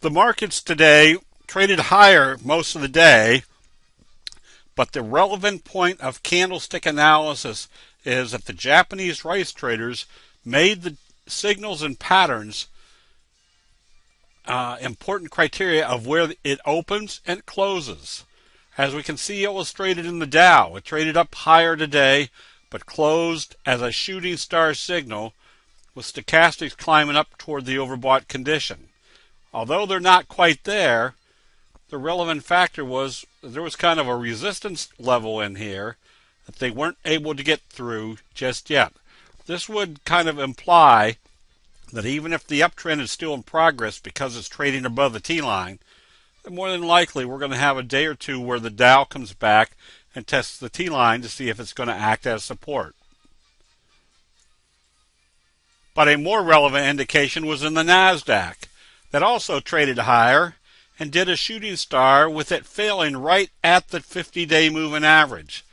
The markets today traded higher most of the day, but the relevant point of candlestick analysis is that the Japanese rice traders made the signals and patterns important criteria of where it opens and closes. As we can see illustrated in the Dow, it traded up higher today, but closed as a shooting star signal with stochastics climbing up toward the overbought condition. Although they're not quite there, the relevant factor was there was kind of a resistance level in here that they weren't able to get through just yet. This would kind of imply that even if the uptrend is still in progress because it's trading above the T-line, then more than likely we're going to have a day or two where the Dow comes back and tests the T-line to see if it's going to act as support. But a more relevant indication was in the NASDAQ that also traded higher and did a shooting star with it failing right at the 50-day moving average,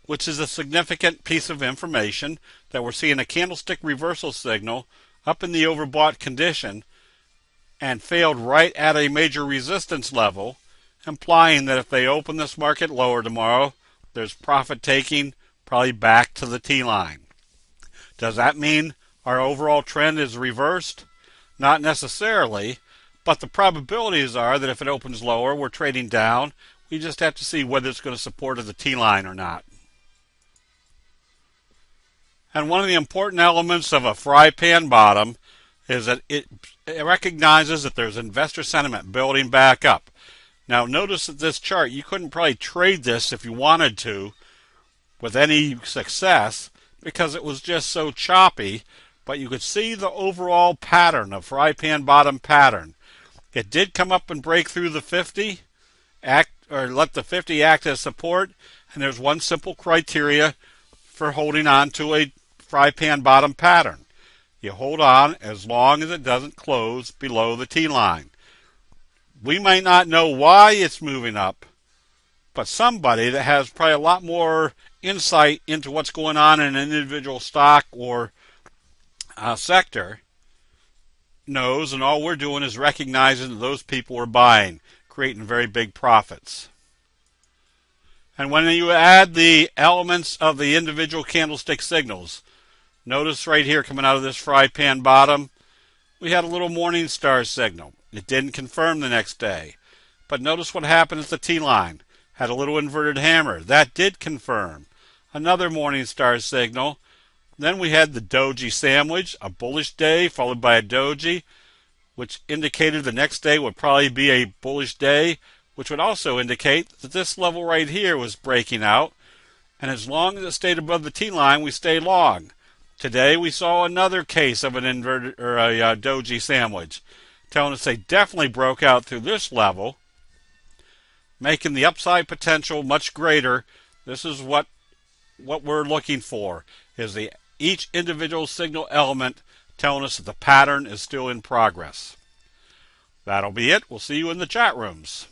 which is a significant piece of information that we're seeing a candlestick reversal signal up in the overbought condition and failed right at a major resistance level, implying that if they open this market lower tomorrow, there's profit taking probably back to the T-line. Does that mean our overall trend is reversed? Not necessarily, but the probabilities are that if it opens lower, we're trading down. We just have to see whether it's going to support the T-line or not. And one of the important elements of a fry pan bottom is that it recognizes that there's investor sentiment building back up. Now notice that this chart, you couldn't probably trade this if you wanted to with any success because it was just so choppy, but you could see the overall pattern, a fry pan bottom pattern. It did come up and break through the 50, let the 50 act as support, and there's one simple criteria for holding on to a fry pan bottom pattern. You hold on as long as it doesn't close below the T-line. We may not know why it's moving up, but somebody that has probably a lot more insight into what's going on in an individual stock or sector knows, and all we're doing is recognizing that those people are buying, creating very big profits. And when you add the elements of the individual candlestick signals, notice right here coming out of this fry pan bottom, we had a little morning star signal. It didn't confirm the next day. But notice what happened at the T-line. Had a little inverted hammer. That did confirm. Another morning star signal. Then we had the doji sandwich, a bullish day followed by a doji, which indicated the next day would probably be a bullish day, which would also indicate that this level right here was breaking out. And as long as it stayed above the T-line, we stayed long. Today we saw another case of an inverted or a doji sandwich, telling us they definitely broke out through this level, making the upside potential much greater. This is what we're looking for, is each individual signal element telling us that the pattern is still in progress. That'll be it. We'll see you in the chat rooms.